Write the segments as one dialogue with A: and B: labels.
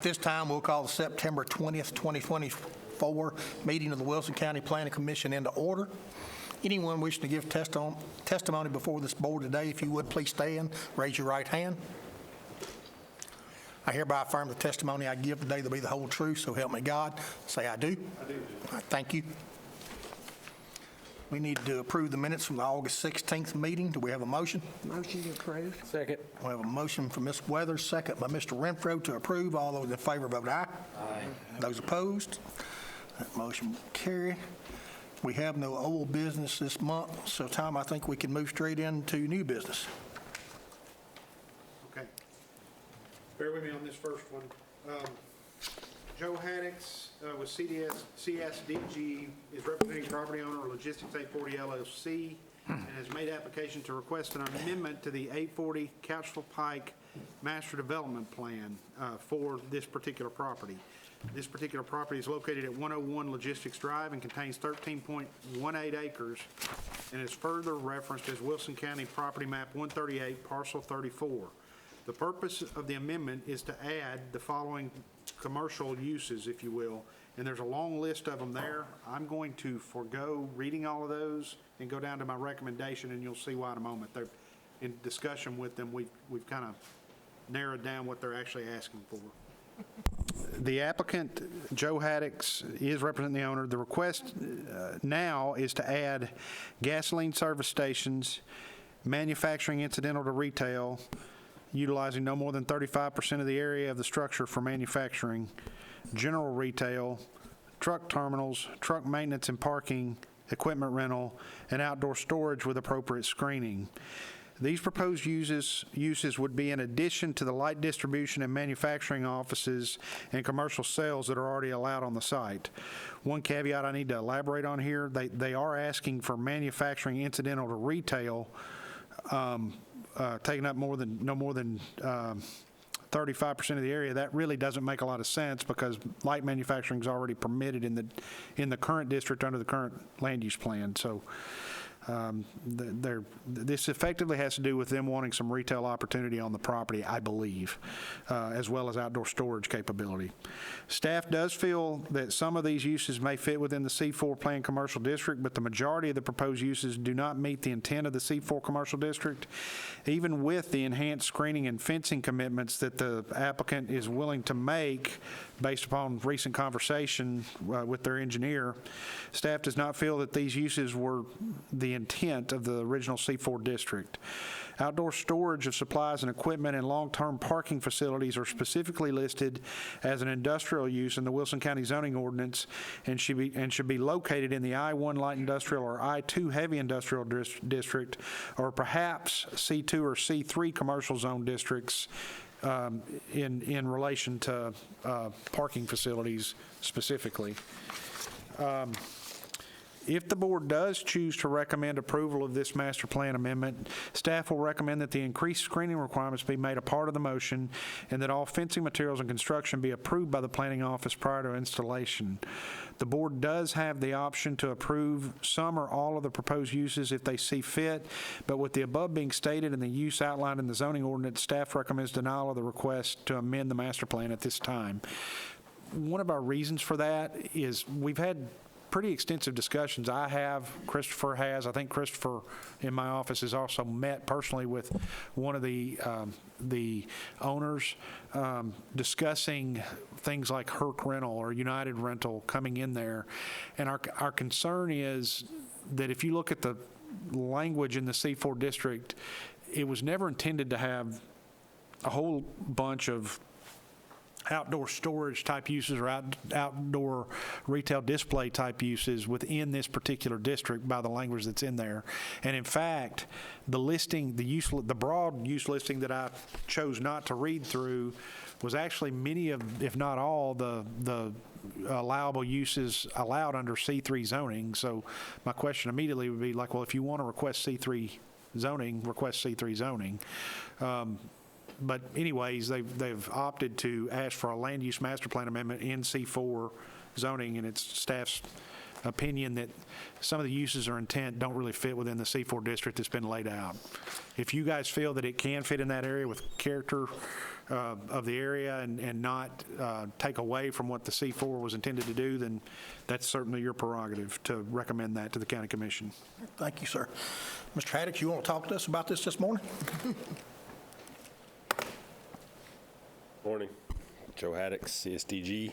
A: This time, we'll call the September 20th, 2024 meeting of the Wilson County Planning Commission into order. Anyone wishing to give testimony before this board today, if you would, please stand, raise your right hand. I hereby affirm the testimony I give today to be the whole truth, so help me God. Say, I do.
B: I do.
A: All right, thank you. We need to approve the minutes from the August 16th meeting. Do we have a motion?
C: Motion to approve.
B: Second.
A: We have a motion from Ms. Weathers, second by Mr. Renfro to approve. All those in favor vote aye.
B: Aye.
A: Those opposed? That motion will carry. We have no old business this month, so Tom, I think we can move straight into new business.
B: Okay. Bear with me on this first one. Joe Haddix with CSDG is representing property owner Logistics 840 LLC and has made application to request an amendment to the 840 Couchville Pike Master Development Plan for this particular property. This particular property is located at 101 Logistics Drive and contains 13.18 acres and is further referenced as Wilson County Property Map 138, Parcel 34. The purpose of the amendment is to add the following commercial uses, if you will, and there's a long list of them there. I'm going to forego reading all of those and go down to my recommendation, and you'll see why in a moment. They're in discussion with them. We've kind of narrowed down what they're actually asking for. The applicant, Joe Haddix, is representing the owner. The request now is to add gasoline service stations, manufacturing incidental to retail, utilizing no more than 35% of the area of the structure for manufacturing, general retail, truck terminals, truck maintenance and parking, equipment rental, and outdoor storage with appropriate screening. These proposed uses would be in addition to the light distribution and manufacturing offices and commercial sales that are already allowed on the site. One caveat I need to elaborate on here, they are asking for manufacturing incidental to retail, taking up no more than 35% of the area. That really doesn't make a lot of sense because light manufacturing is already permitted in the current district under the current land use plan. So this effectively has to do with them wanting some retail opportunity on the property, I believe, as well as outdoor storage capability. Staff does feel that some of these uses may fit within the C4 planned commercial district, but the majority of the proposed uses do not meet the intent of the C4 commercial district, even with the enhanced screening and fencing commitments that the applicant is willing to make based upon recent conversation with their engineer. Staff does not feel that these uses were the intent of the original C4 district. Outdoor storage of supplies and equipment and long-term parking facilities are specifically listed as an industrial use in the Wilson County zoning ordinance and should be located in the I-1 light industrial or I-2 heavy industrial district, or perhaps C2 or C3 commercial zone districts in relation to parking facilities specifically. If the board does choose to recommend approval of this master plan amendment, staff will recommend that the increased screening requirements be made a part of the motion and that all fencing materials and construction be approved by the planning office prior to installation. The board does have the option to approve some or all of the proposed uses if they see fit, but with the above being stated and the use outlined in the zoning ordinance, staff recommends denial of the request to amend the master plan at this time. One of our reasons for that is we've had pretty extensive discussions. I have, Christopher has. I think Christopher in my office has also met personally with one of the owners discussing things like Herc Rental or United Rental coming in there. And our concern is that if you look at the language in the C4 district, it was never intended to have a whole bunch of outdoor storage type uses or outdoor retail display type uses within this particular district by the language that's in there. And in fact, the listing, the broad use listing that I chose not to read through was actually many of, if not all, the allowable uses allowed under C3 zoning. So my question immediately would be like, well, if you want to request C3 zoning, request C3 zoning. But anyways, they've opted to ask for a land use master plan amendment in C4 zoning, and it's staff's
C: opinion that some of the uses or intent don't really fit within the C4 district that's been laid out. If you guys feel that it can fit in that area with character of the area and not take away from what the C4 was intended to do, then that's certainly your prerogative to recommend that to the county commission.
A: Thank you, sir. Mr. Haddock, you want to talk to us about this morning?
D: Morning. Joe Haddock, CSDG.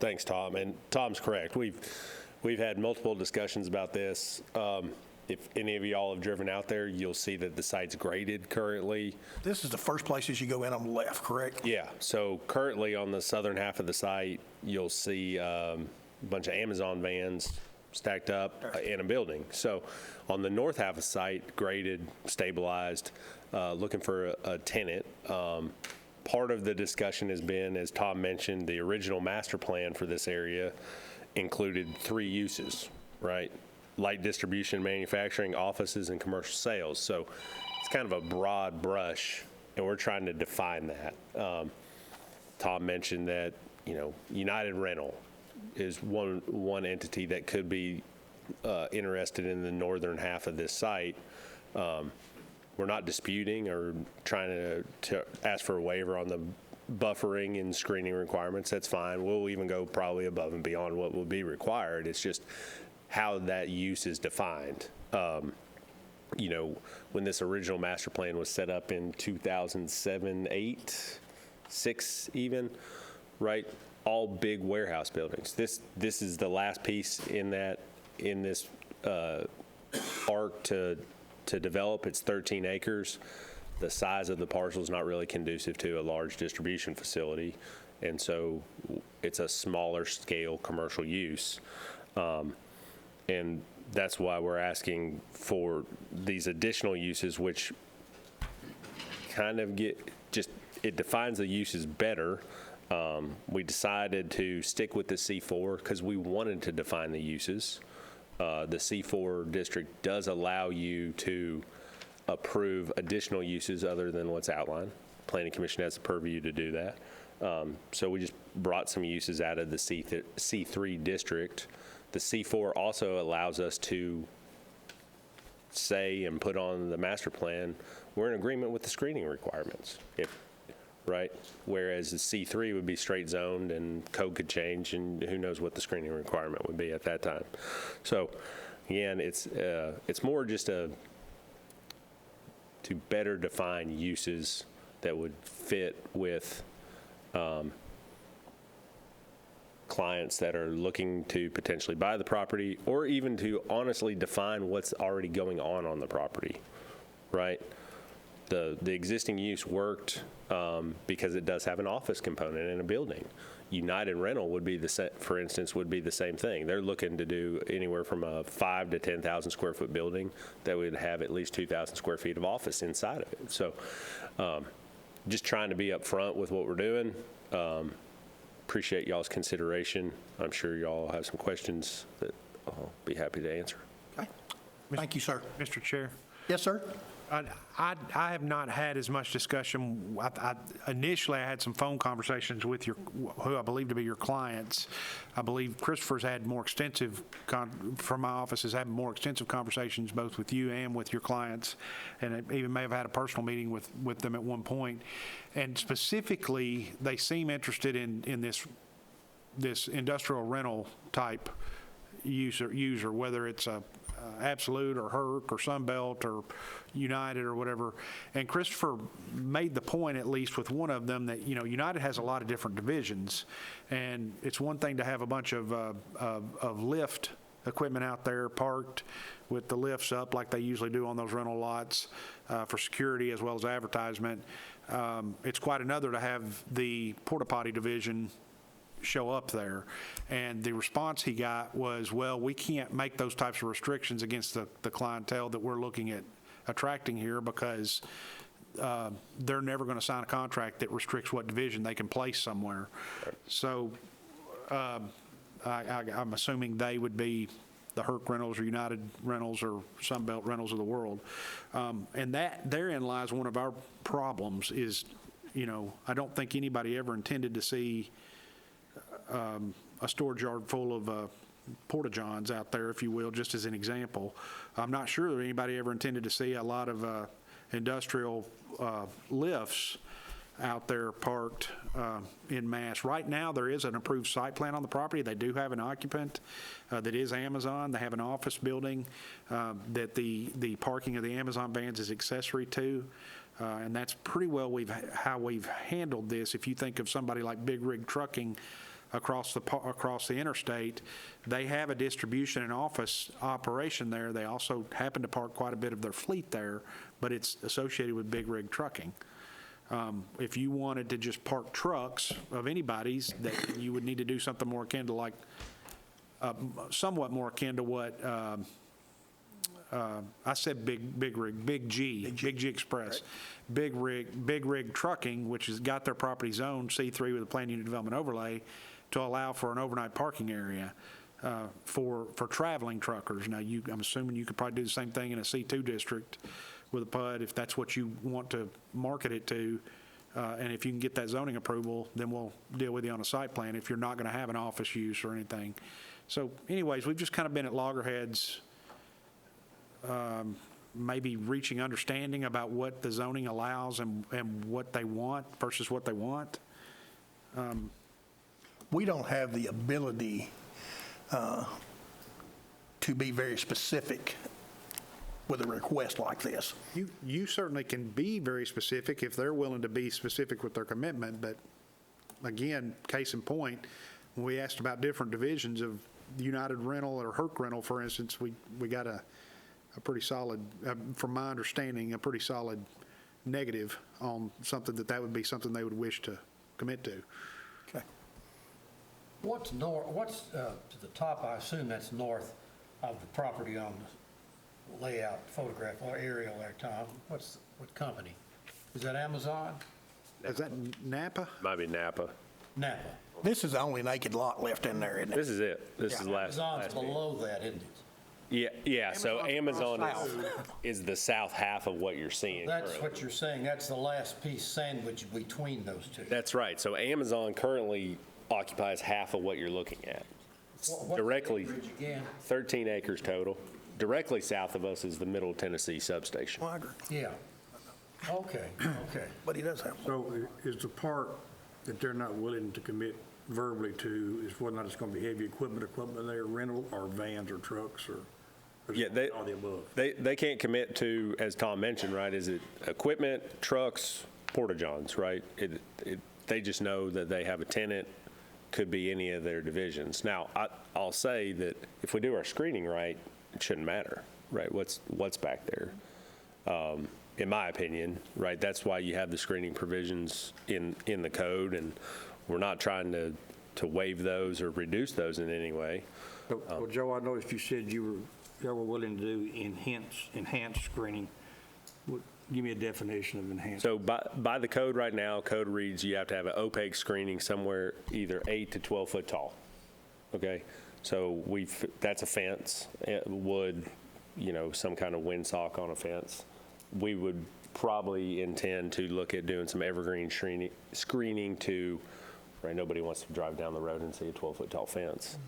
D: Thanks, Tom. And Tom's correct. We've had multiple discussions about this. If any of y'all have driven out there, you'll see that the site's graded currently.
A: This is the first place as you go in on the left, correct?
D: Yeah. So currently on the southern half of the site, you'll see a bunch of Amazon vans stacked up in a building. So on the north half of the site, graded, stabilized, looking for a tenant. Part of the discussion has been, as Tom mentioned, the original master plan for this area included 3 uses, right? Light distribution, manufacturing, offices, and commercial sales. So it's kind of a broad brush, and we're trying to define that. Tom mentioned that, United Rental is one entity that could be interested in the northern half of this site. We're not disputing or trying to ask for a waiver on the buffering and screening requirements. That's fine. We'll even go probably above and beyond what will be required. It's just how that use is defined. When this original master plan was set up in 2007, 8, 6 even, right? All big warehouse buildings. This is the last piece in this arc to develop. It's 13 acres. The size of the parcel is not really conducive to a large distribution facility, and so it's a smaller scale commercial use. And that's why we're asking for these additional uses, which kind of it defines the uses better. We decided to stick with the C4 because we wanted to define the uses. The C4 district does allow you to approve additional uses other than what's outlined. Planning Commission has the purview to do that. So we just brought some uses out of the C3 district. The C4 also allows us to say and put on the master plan, we're in agreement with the screening requirements, right? Whereas the C3 would be straight zoned and code could change, and who knows what the screening requirement would be at that time. So again, it's more just to better define uses that would fit with clients that are looking to potentially buy the property, or even to honestly define what's already going on the property, right? The existing use worked because it does have an office component in a building. United Rental would be for instance, would be the same thing. They're looking to do anywhere from a 5,000 to 10,000 square foot building that would have at least 2,000 square feet of office inside of it. So just trying to be upfront with what we're doing. Appreciate y'all's consideration. I'm sure y'all have some questions that I'll be happy to answer.
A: Okay. Thank you, sir.
C: Mr. Chair?
A: Yes, sir?
C: I have not had as much discussion. Initially, I had some phone conversations with who I believe to be your clients. I believe Christopher's had more extensive, from my office, has had more extensive conversations both with you and with your clients, and I even may have had a personal meeting with them at one point. And specifically, they seem interested in this industrial rental type user, whether it's a Absolute or Herc or Sunbelt or United or whatever. And Christopher made the point, at least with one of them, that United has a lot of different divisions, and it's one thing to have a bunch of lift equipment out there parked with the lifts up like they usually do on those rental lots for security as well as advertisement. It's quite another to have the porta potty division show up there. And the response he got was, well, we can't make those types of restrictions against the clientele that we're looking at attracting here, because they're never going to sign a contract that restricts what division they can place somewhere. Right. So I'm assuming they would be the Herc Rentals or United Rentals or Sunbelt Rentals of the world. And therein lies one of our problems is, I don't think anybody ever intended to see a storage yard full of porta-johns out there, if you will, just as an example. I'm not sure that anybody ever intended to see a lot of industrial lifts out there parked in mass. Right now, there is an approved site plan on the property. They do have an occupant that is Amazon. They have an office building that the parking of the Amazon vans is accessory to. And that's pretty well how we've handled this. If you think of somebody like Big Rig Trucking across the interstate, they have a distribution and office operation there. They also happen to park quite a bit of their fleet there, but it's associated with Big Rig Trucking. If you wanted to just park trucks of anybody's, that you would need to do something more akin to like, somewhat more akin to what I said Big Rig, Big G Express. Big Rig Trucking, which has got their property zoned C3 with a planned unit development overlay to allow for an overnight parking area for traveling truckers. Now, I'm assuming you could probably do the same thing in a C2 district with a PUD if that's what you want to market it to. And if you can get that zoning approval, then we'll deal with you on a site plan if you're not going to have an office use or anything. So anyways, we've just kind of been at loggerheads, maybe reaching understanding about what the zoning allows and what they want versus what they want.
A: We don't have the ability to be very specific with a request like this.
C: You certainly can be very specific if they're willing to be specific with their commitment, but again, case in point, when we asked about different divisions of United Rental or Herc Rental, for instance, we got a pretty solid, from my understanding, a pretty solid negative on something that would be something they would wish to commit to.
A: Okay.
E: What's to the top, I assume that's north of the property on the layout, photograph, or aerial there, Tom? What company? Is that Amazon?
C: Is that Napa?
D: Might be Napa.
E: Napa.
A: This is the only naked lot left in there, isn't it?
D: This is it. This is last.
E: Amazon's below that, isn't it?
D: Yeah, so Amazon
A: South.
D: is the south half of what you're seeing
E: That's
D: currently.
E: what you're saying, that's the last piece sandwiched between those two.
D: That's right. So Amazon currently occupies half of what you're looking at.
E: What's the
D: Directly,
E: acreage again?
D: 13 acres total. Directly south of us is the Middle Tennessee substation.
A: Well, I agree.
E: Yeah. Okay.
A: But he does have one.
F: So is the part that they're not willing to commit verbally to is whether or not it's going to be heavy equipment there, rental, or vans or trucks, or
D: Yeah,
F: all the above?
D: they can't commit to, as Tom mentioned, right, is it equipment, trucks, porta-johns, right? They just know that they have a tenant, could be any of their divisions. Now, I'll say that if we do our screening right, it shouldn't matter, right, what's back there. In my opinion, right, that's why you have the screening provisions in the code, and we're not trying to waive those or reduce those in any way.
F: Well, Joe, I noticed you said y'all were willing to do enhanced screening. Give me a definition of enhanced.
D: So by the code right now, code reads you have to have an opaque screening somewhere either 8 to 12 foot tall, okay? So that's a fence, wood, some kind of windsock on a fence. We would probably intend to look at doing some evergreen screening to, right, nobody wants to drive down the road and see a 12-foot tall fence,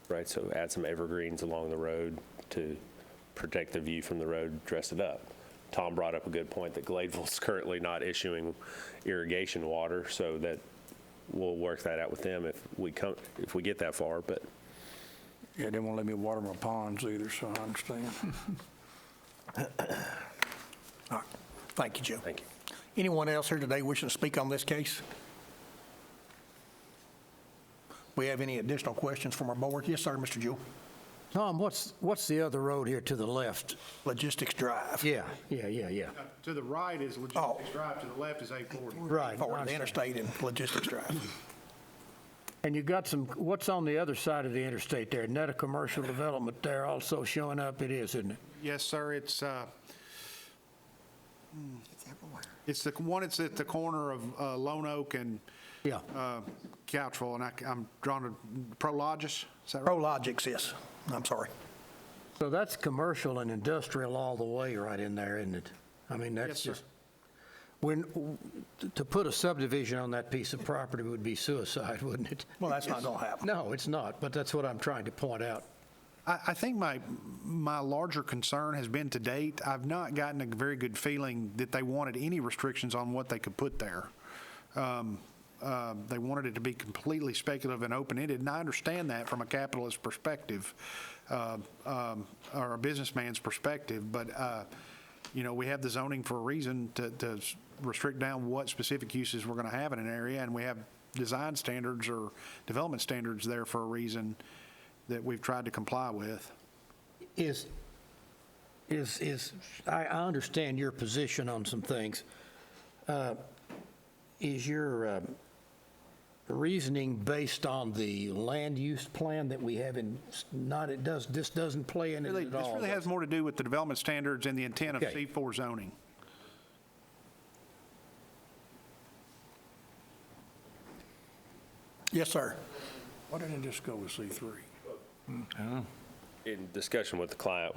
D: right? So add some evergreens along the road to protect the view from the road, dress it up. Tom brought up a good point that Gladeville's currently not issuing irrigation water, so that we'll work that out with them if we get that far, but.
F: Yeah, they won't let me water my ponds either, so I understand.
A: All right. Thank you, Joe.
D: Thank you.
A: Anyone else here today wishing to speak on this case? We have any additional questions from our board? Yes, sir, Mr. Jewell.
E: Tom, what's the other road here to the left?
A: Logistics Drive.
E: Yeah.
B: To the right is Logistics Drive, to the left is 840.
E: Right.
A: Forward the interstate and Logistics Drive.
E: And you got what's on the other side of the interstate there? Isn't that a commercial development there also showing up? It is, isn't it?
B: Yes, sir, it's the one that's at the corner of Lone Oak and
E: Yeah.
B: Couchville, and I'm drawn to Prologis, is that right?
A: Prologix, yes. I'm sorry.
E: So that's commercial and industrial all the way right in there, isn't it? I mean,
B: Yes,
E: that's
B: sir.
E: just, to put a subdivision on that piece of property would be suicide, wouldn't it?
A: Well, that's not going to happen.
E: No, it's not, but that's what I'm trying to point out.
C: I think my larger concern has been to date, I've not gotten a very good feeling that they wanted any restrictions on what they could put there. They wanted it to be completely speculative and open-ended, and I understand that from a capitalist perspective, or a businessman's perspective, but, we have the zoning for a reason to restrict down what specific uses we're going to have in an area, and we have design standards or development standards there for a reason that we've tried to comply with.
E: I understand your position on some things. Is your reasoning based on the land use plan that we have this doesn't play in it at all?
C: This really has more to do with the development standards and the intent of
E: Okay.
C: C4 zoning.
A: Yes, sir.
F: Why didn't it just go with C3?
D: In discussion with the client,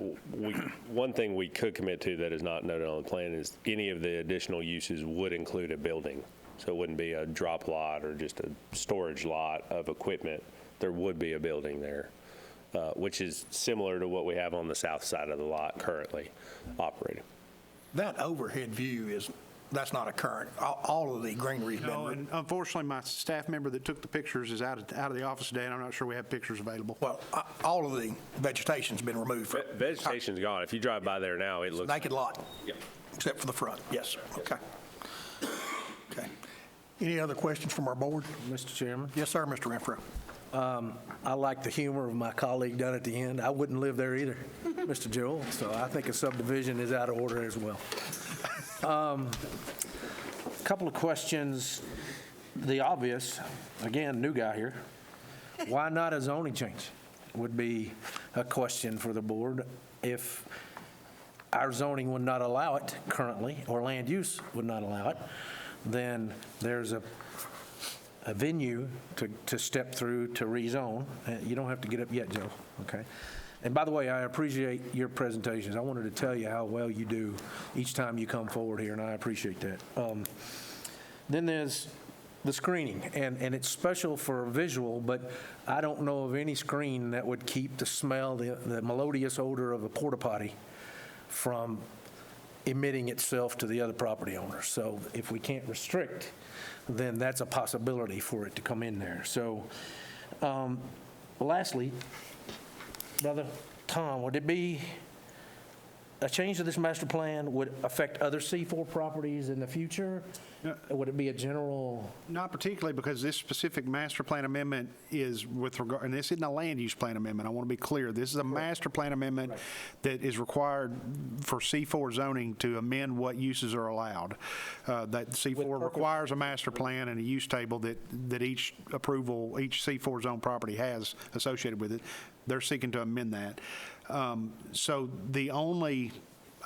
D: one thing we could commit to that is not noted on the plan is any of the additional uses would include a building. So it wouldn't be a drop lot or just a storage lot of equipment. There would be a building there, which is similar to what we have on the south side of the lot currently operating.
A: That overhead view that's not a current. All of the greenery's been
C: No, and unfortunately, my staff member that took the pictures is out of the office today, and I'm not sure we have pictures available.
A: well, all of the vegetation's been removed from
D: Vegetation's gone. If you drive by there now, it looks.
A: naked lot.
D: Yep.
A: Except for the front. Yes, okay. Okay. Any other questions from our board?
G: Mr. Chairman,
A: Yes, sir, Mr. Renfro.
G: I like the humor of my colleague down at the end. I wouldn't live there either, Mr. Joel, so I think a subdivision is out of order as well. Couple of questions. The obvious, again, new guy here. Why not a zoning change? Would be a question for the board. If our zoning would not allow it currently, or land use would not allow it, then there's a venue to step through to rezone. You don't have to get up yet, Joe, okay? And by the way, I appreciate your presentations. I wanted to tell you how well you do each time you come forward here, and I appreciate that. Then there's the screening, and it's special for visual, but I don't know of any screen that would keep the smell, the melodious odor of a porta potty from emitting itself to the other property owners. So if we can't restrict, then that's a possibility for it to come in there. So lastly, Brother Tom, would it be a change to this master plan would affect other C4 properties in the future? Would it be a general?
C: Not particularly, because this specific master plan amendment is with regard, and this isn't a land use plan amendment, I want to be clear. This is a master plan amendment that is required for C4 zoning to amend what uses are allowed. That C4 requires a master plan and a use table that each approval, each C4 zone property has associated with it. They're seeking to amend that. So the only,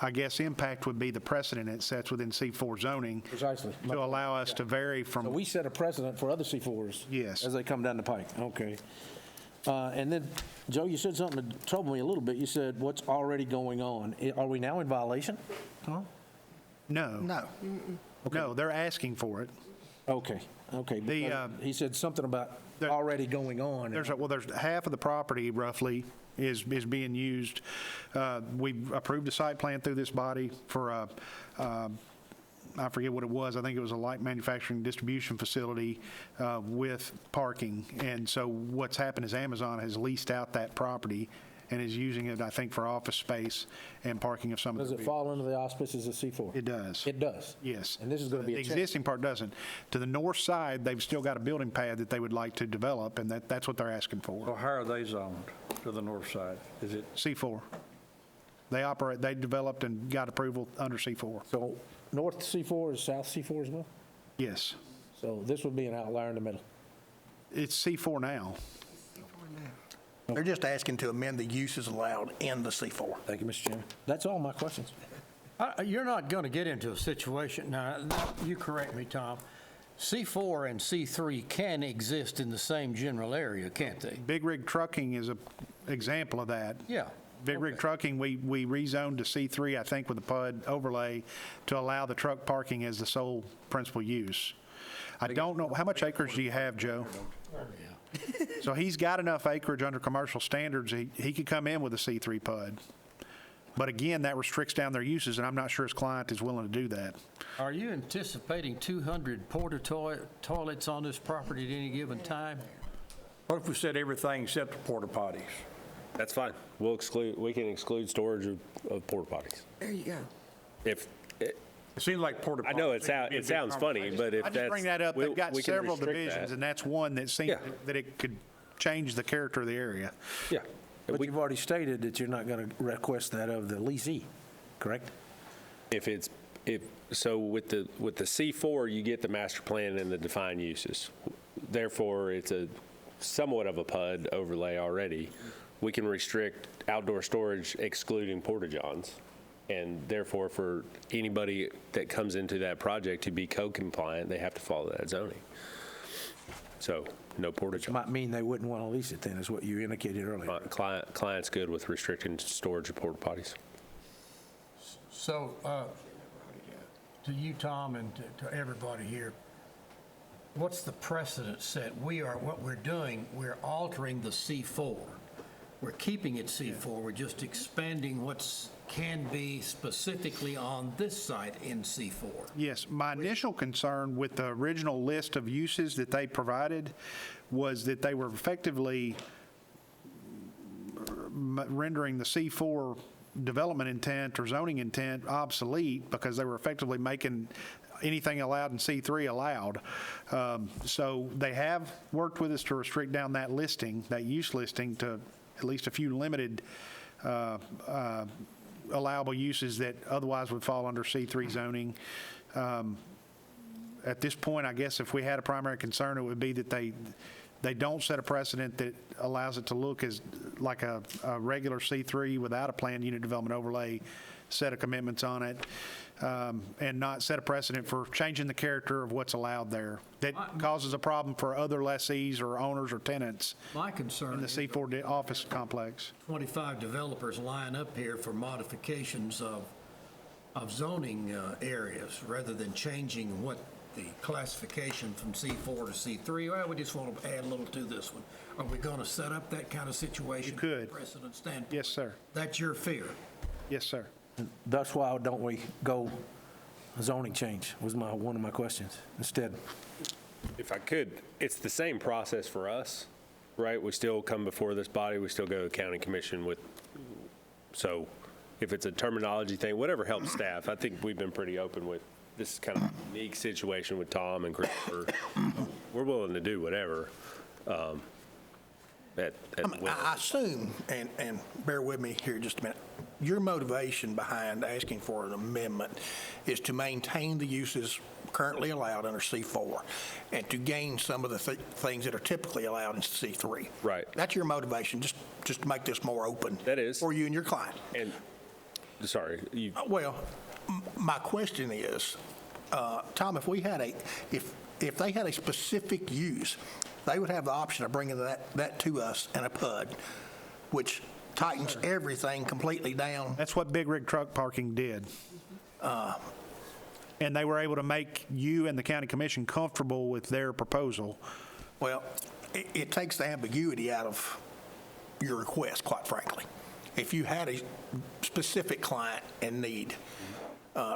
C: I guess, impact would be the precedent it sets within C4 zoning.
G: Precisely.
C: To allow us to vary from.
G: So we set a precedent for other C4s.
C: Yes.
G: As they come down the pike. Okay. And then, Joe, you said something that troubled me a little bit. You said, what's already going on? Are we now in violation? Huh?
C: No.
A: No.
C: No, they're asking for it.
G: Okay. Because he said something about already going on.
C: There's half of the property roughly is being used. We've approved a site plan through this body for I forget what it was. I think it was a light manufacturing distribution facility with parking. And so what's happened is Amazon has leased out that property and is using it, I think, for office space and parking of some of the.
G: Does it fall under the auspices of C4?
C: It does.
G: It does?
C: Yes.
G: And this is going to be
C: The
G: a change?
C: existing part doesn't. To the north side, they've still got a building pad that they would like to develop, and that's what they're asking
F: So
C: for.
F: how are they zoned to the north side? Is it,
C: C4. They developed and got approval under C4.
G: So north C4 is south C4 as well?
C: Yes.
G: So this would be an outlier in the middle?
C: It's C4 now.
A: They're just asking to amend the uses allowed in the C4.
G: Thank you, Mr. Chairman. That's all my questions.
E: You're not going to get into a situation, now, you correct me, Tom, C4 and C3 can exist in the same general area, can't they?
C: Big rig trucking is an example of that.
E: Yeah.
C: Big rig trucking, we rezoned to C3, I think, with the PUD overlay to allow the truck parking as the sole principal use. I don't know, how much acres do you have, Joe? So he's got enough acreage under commercial standards, he could come in with a C3 PUD. But again, that restricts down their uses, and I'm not sure his client is willing to do that.
E: Are you anticipating 200 toilets on this property at any given time?
F: What if we said everything except the porta potties?
D: That's fine. We can exclude storage of porta potties.
H: There you go.
D: If,
F: It seems like porta potties.
D: I know it sounds funny, but if
C: I
D: that's.
C: just bring that up, they've got
D: we can
C: several
D: restrict
C: divisions,
D: that.
C: and that's one that seems
D: Yeah.
C: that it could change the character of the area.
D: Yeah.
G: But you've already stated that you're not going to request that of the leasee, correct?
D: So with the C4, you get the master plan and the defined uses. Therefore, it's a somewhat of a PUD overlay already. We can restrict outdoor storage excluding porta-johns. And therefore, for anybody that comes into that project to be code compliant, they have to follow that zoning. So no porta-john.
G: Might mean they wouldn't want to lease it then, is what you indicated earlier.
D: Client's good with restricting storage of porta potties.
E: So, to you, Tom, and to everybody here, what's the precedent set? What we're doing, we're altering the C4. We're keeping it C4, we're just expanding what's can be specifically on this site in C4.
C: Yes, my initial concern with the original list of uses that they provided was that they were effectively rendering the C4 development intent or zoning intent obsolete because they were effectively making anything allowed in C3 allowed. So they have worked with us to restrict down that listing, that use listing, to at least a few limited allowable uses that otherwise would fall under C3 zoning. At this point, I guess if we had a primary concern, it would be that they don't set a precedent that allows it to look as like a regular C3 without a planned unit development overlay set of commitments on it, and not set a precedent for changing the character of what's allowed there. That causes a problem for other lessees or owners or tenants
E: My concern
C: in the
E: is
C: C4 office complex.
E: 25 developers line up here for modifications of zoning areas rather than changing what the classification from C4 to C3. Well, we just want to add a little to this one. Are we going to set up that kind of situation?
C: You could.
E: From a precedent standpoint?
C: Yes, sir.
E: That's your fear?
C: Yes, sir.
G: That's why don't we go zoning change, was one of my questions, instead.
D: If I could, it's the same process for us, right? We still come before this body, we still go to county commission with, so if it's a terminology thing, whatever helps staff, I think we've been pretty open with this kind of unique situation with Tom and Christopher. We're willing to do whatever.
A: I assume, and bear with me here just a minute, your motivation behind asking for an amendment is to maintain the uses currently allowed under C4 and to gain some of the things that are typically allowed in C3.
D: Right.
A: That's your motivation, just to make this more open.
D: That is.
A: For you and your client.
D: And, sorry, you,
A: Well, my question is, Tom, if they had a specific use, they would have the option of bringing that to us in a PUD, which tightens everything completely down.
C: That's what Big Rig Truck Parking did. And they were able to make you and the county commission comfortable with their proposal.
A: Well, it takes the ambiguity out of your request, quite frankly. If you had a specific client in need,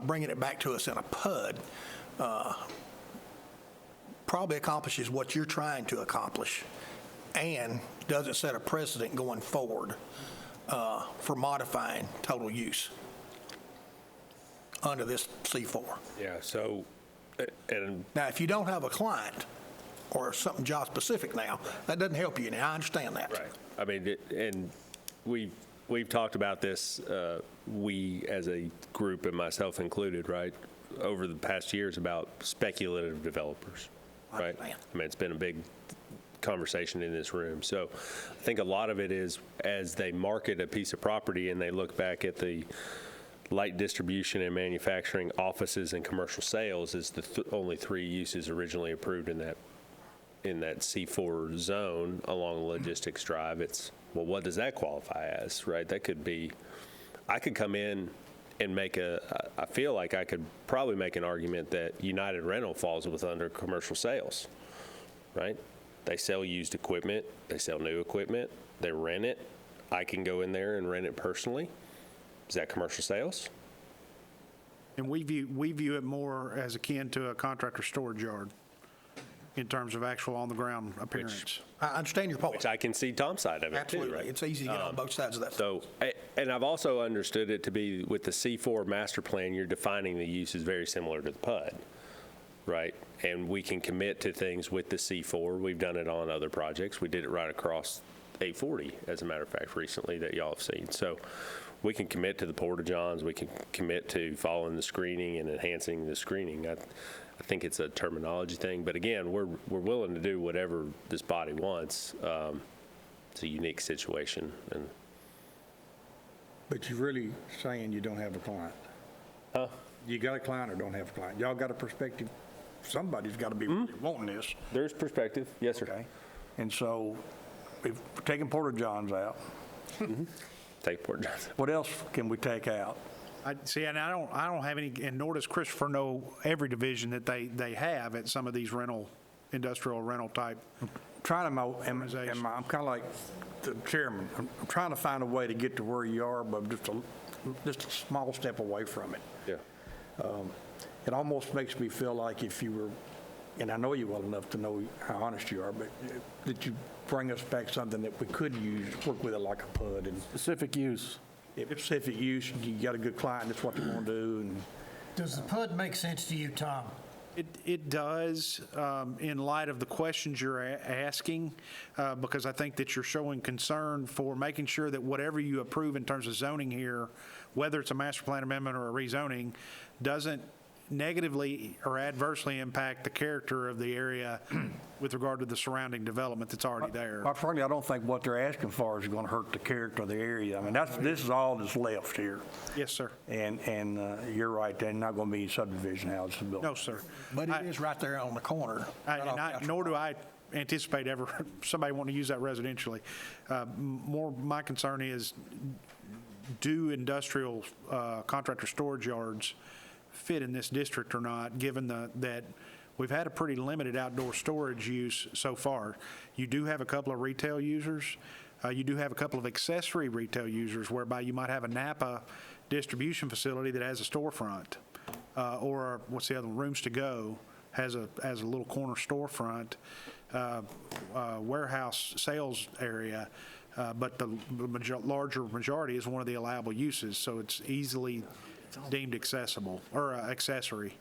A: bringing it back to us in a PUD probably accomplishes what you're trying to accomplish and doesn't set a precedent going forward for modifying total use under this C4.
D: yeah, so, and
A: Now, if you don't have a client or something job-specific now, that doesn't help you, and I understand that.
D: right. I mean, and we've talked about this, we as a group and myself included, right, over the past years about speculative developers, right?
A: understand.
D: I mean, it's been a big conversation in this room. So I think a lot of it is as they market a piece of property and they look back at the light distribution and manufacturing offices and commercial sales is the only three uses originally approved in that C4 zone along Logistics Drive. It's, well, what does that qualify as, right? That could be, I could come in and I feel like I could probably make an argument that United Rental falls under commercial sales, right? They sell used equipment, they sell new equipment, they rent it. I can go in there and rent it personally. Is that commercial sales?
C: And we view it more as akin to a contractor storage yard in terms of actual on-the-ground appearance.
A: I understand your point.
D: Which I can see Tom's side of it too,
A: Absolutely.
D: right?
A: It's easy to get on both sides of that.
D: So, and I've also understood it to be with the C4 master plan, you're defining the uses very similar to the PUD, right? And we can commit to things with the C4. We've done it on other projects. We did it right across 840, as a matter of fact, recently that y'all have seen. So we can commit to the porta-johns. We can commit to following the screening and enhancing the screening. I think it's a terminology thing, but again, we're willing to do whatever this body wants. It's a unique situation, and
F: But you're really saying you don't have a client? Huh? You got a client or don't have a client? Y'all got a perspective? Somebody's got to be really wanting this.
D: there's perspective. Yes, sir.
F: Okay. And so, if we're taking porta-johns out,
D: Take porta-johns.
F: what else can we take out?
C: See, and I don't have any, and nor does Christopher know every division that they have at some of these industrial rental type.
F: Trying to,
C: Organization.
F: I'm kind of like the chairman. I'm trying to find a way to get to where you are, but just a small step away from it.
D: Yeah.
F: It almost makes me feel like if you were, and I know you well enough to know how honest you are, but that you bring us back something that we could use, work with it like a PUD, and
G: Specific use.
F: if specific use, you got a good client, that's what they want to do, and
E: Does the PUD make sense to you, Tom?
C: It does, in light of the questions you're asking, because I think that you're showing concern for making sure that whatever you approve in terms of zoning here, whether it's a master plan amendment or a rezoning, doesn't negatively or adversely impact the character of the area with regard to the surrounding development that's already there.
F: quite frankly, I don't think what they're asking for is going to hurt the character of the area. I mean, this is all that's left here,
C: Yes, sir.
F: and you're right, there's not going to be any subdivision houses built.
C: No, sir.
A: But it is right there on the corner. right off Country
C: Nor do I anticipate ever somebody wanting to use that residentially. More, my concern is, do industrial contractor storage yards fit in this district or not, given that we've had a pretty limited outdoor storage use so far. You do have a couple of retail users. You do have a couple of accessory retail users whereby you might have a Napa distribution facility that has a storefront, or what's the other one, Rooms to Go has a little corner storefront, warehouse sales area, but the larger majority is one of the allowable uses, so it's easily deemed accessible or accessory.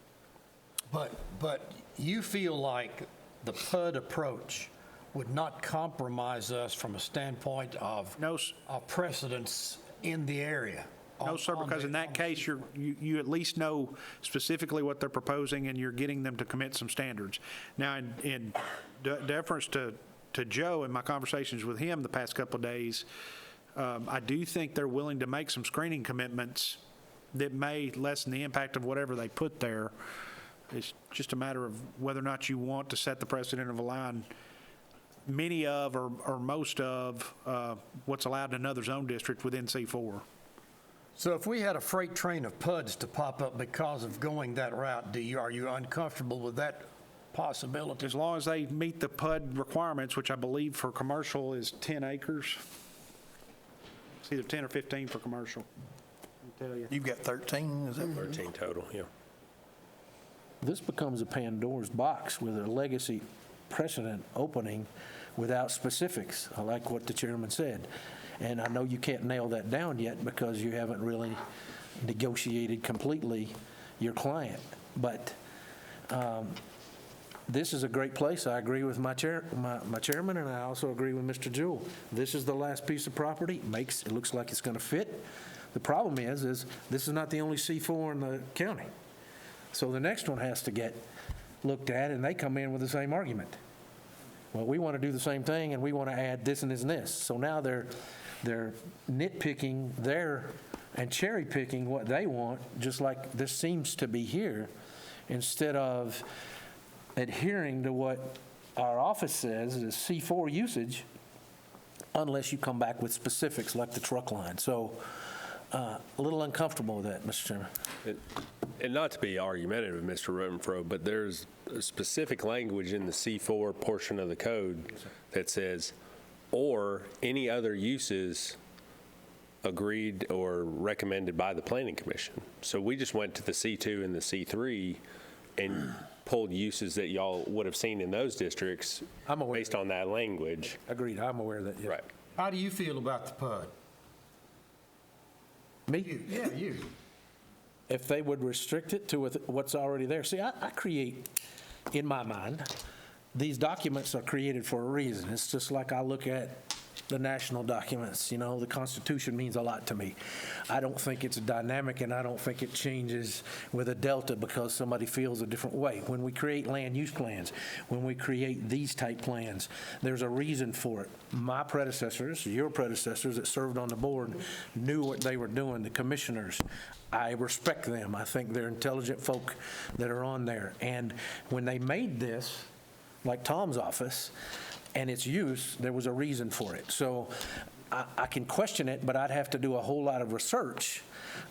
E: But you feel like the PUD approach would not compromise us from a standpoint of
C: No, s-
E: of precedence in the area?
C: No, sir, because in that case, you at least know specifically what they're proposing, and you're getting them to commit some standards. Now, in deference to Joe and my conversations with him the past couple of days, I do think they're willing to make some screening commitments that may lessen the impact of whatever they put there. It's just a matter of whether or not you want to set the precedent of allowing many of or most of what's allowed in another zone district within C4.
E: So if we had a freight train of PUDs to pop up because of going that route, are you uncomfortable with that possibility?
C: As long as they meet the PUD requirements, which I believe for commercial is 10 acres. It's either 10 or 15 for commercial. I'll tell you.
A: You've got 13, is that?
D: 13 total, yeah.
G: This becomes a Pandora's box with a legacy precedent opening without specifics. I like what the chairman said. And I know you can't nail that down yet because you haven't really negotiated completely your client. But this is a great place. I agree with my chairman, and I also agree with Mr. Jewell. This is the last piece of property. It looks like it's going to fit. The problem is this is not the only C4 in the county. So the next one has to get looked at, and they come in with the same argument. Well, we want to do the same thing, and we want to add this and this and this. So now they're nitpicking there and cherry picking what they want, just like this seems to be here, instead of adhering to what our office says is C4 usage, unless you come back with specifics like the truck line. So a little uncomfortable with that, Mr. Chairman.
D: And not to be argumentative, Mr. Renfro, but there's a specific language in the C4 portion of the code that says, or any other uses agreed or recommended by the Planning Commission. So we just went to the C2 and the C3 and pulled uses that y'all would have seen in those districts
G: I'm aware.
D: based on that language.
G: Agreed, I'm aware of that, yes.
D: Right.
E: How do you feel about the PUD?
G: Me?
E: Yeah, you.
G: If they would restrict it to what's already there. See, I create, in my mind, these documents are created for a reason. It's just like I look at the national documents, you know, the Constitution means a lot to me. I don't think it's dynamic, and I don't think it changes with a delta because somebody feels a different way. When we create land use plans, when we create these type plans, there's a reason for it. My predecessors, your predecessors that served on the board knew what they were doing, the commissioners. I respect them. I think they're intelligent folk that are on there. And when they made this, like Tom's office, and its use, there was a reason for it. So I can question it, but I'd have to do a whole lot of research.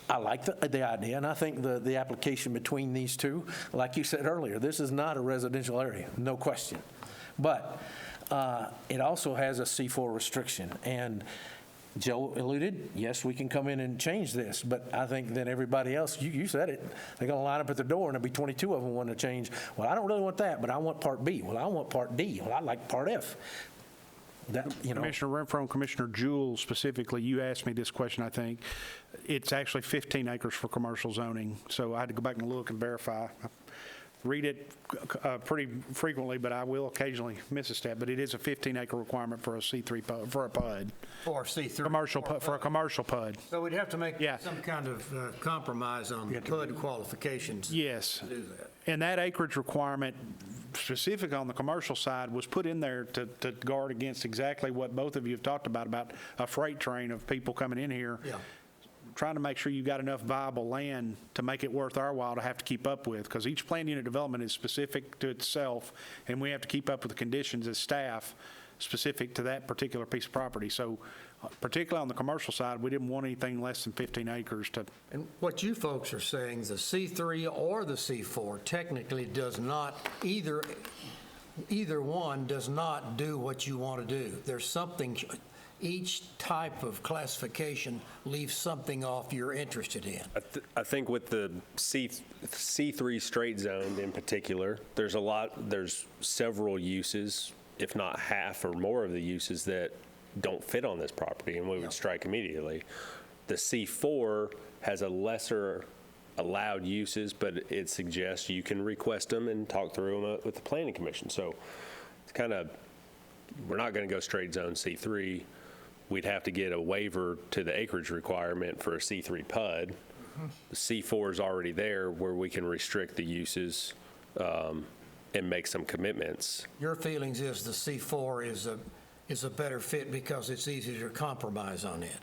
G: I like the idea, and I think the application between these two, like you said earlier, this is not a residential area, no question. But it also has a C4 restriction, and Joe alluded, yes, we can come in and change this, but I think that everybody else, you said it, they're going to line up at the door and there'll be 22 of them wanting to change. Well, I don't really want that, but I want Part B. Well, I want Part D. Well, I like Part F. That, you know.
C: Commissioner Renfro and Commissioner Jewell specifically, you asked me this question, I think. It's actually 15 acres for commercial zoning, so I had to go back and look and verify. I read it pretty frequently, but I will occasionally miss a step, but it is a 15-acre requirement for a C3 PUD, for a PUD.
E: For C3.
C: Commercial, for a commercial PUD.
E: So we'd have to make
C: Yeah.
E: some kind of compromise on PUD qualifications.
C: Yes.
E: To do that.
C: And that acreage requirement, specific on the commercial side, was put in there to guard against exactly what both of you have talked about a freight train of people coming in here.
E: Yeah.
C: Trying to make sure you've got enough viable land to make it worth our while to have to keep up with, because each planned unit development is specific to itself, and we have to keep up with the conditions as staff specific to that particular piece of property. So particularly on the commercial side, we didn't want anything less than 15 acres to.
E: And what you folks are saying, the C3 or the C4 technically does not, either one does not do what you want to do. There's something, each type of classification leaves something off you're interested in.
D: I think with the C3 straight zone in particular, there's several uses, if not half or more of the uses that don't fit on this property, and we would strike immediately. The C4 has a lesser allowed uses, but it suggests you can request them and talk through them with the Planning Commission. So it's kind of, we're not going to go straight zone C3. We'd have to get a waiver to the acreage requirement for a C3 PUD. The C4 is already there where we can restrict the uses and make some commitments.
E: Your feelings is the C4 is a better fit because it's easier to compromise on it.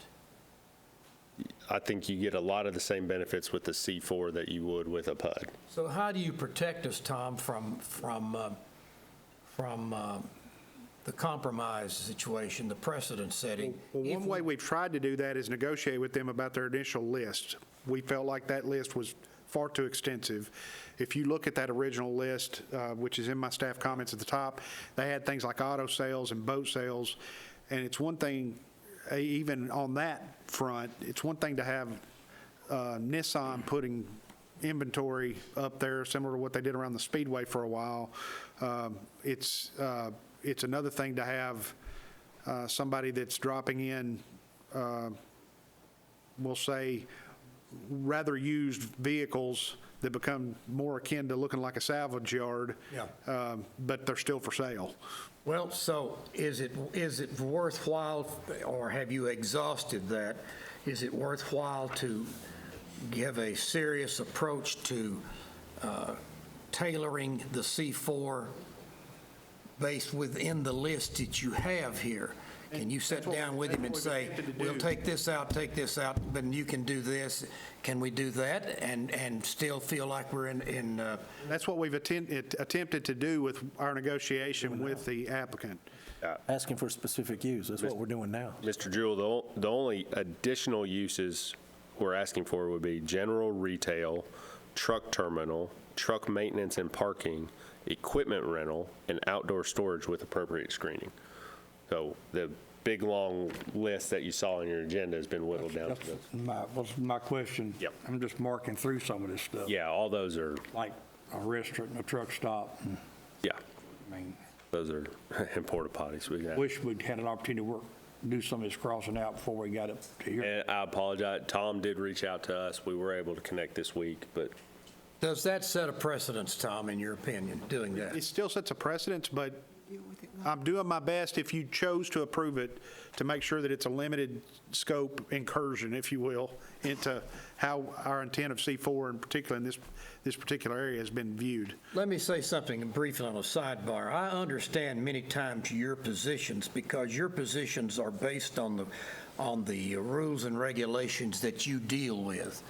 D: I think you get a lot of the same benefits with the C4 that you would with a PUD.
E: So how do you protect us, Tom, from the compromise situation, the precedent setting?
C: Well, one way we've tried to do that is negotiate with them about their initial list. We felt like that list was far too extensive. If you look at that original list, which is in my staff comments at the top, they had things like auto sales and boat sales. And it's one thing, even on that front, it's one thing to have Nissan putting inventory up there, similar to what they did around the Speedway for a while. It's another thing to have somebody that's dropping in, we'll say, rather used vehicles that become more akin to looking like a salvage yard, but they're still for sale.
E: Well, so is it worthwhile, or have you exhausted that? Is it worthwhile to give a serious approach to tailoring the C4 based within the list that you have here? Can you sit down with him and say, we'll take this out, but you can do this? Can we do that and still feel like we're in
C: That's what we've attempted to do with our negotiation with the applicant.
G: Asking for specific use, that's what we're doing now.
D: Mr. Jewell, the only additional uses we're asking for would be general retail, truck terminal, truck maintenance and parking, equipment rental, and outdoor storage with appropriate screening. So the big, long list that you saw on your agenda has been whittled down to this.
F: Was my question.
D: Yep.
F: I'm just marking through some of this stuff.
D: Yeah, all those are,
F: Like a restaurant and a truck stop.
D: yeah,
F: I mean,
D: those are and porta potties. We got.
F: wish we'd had an opportunity to do some of this crossing out before we got up to here.
D: And I apologize. Tom did reach out to us. We were able to connect this week, but
E: Does that set a precedence, Tom, in your opinion, doing that?
C: It still sets a precedence, but I'm doing my best, if you chose to approve it, to make sure that it's a limited scope incursion, if you will, into how our intent of C4, in particular in this particular area, has been viewed.
E: Let me say something briefly on a sidebar. I understand many times your positions because your positions are based on the rules and regulations that you deal with.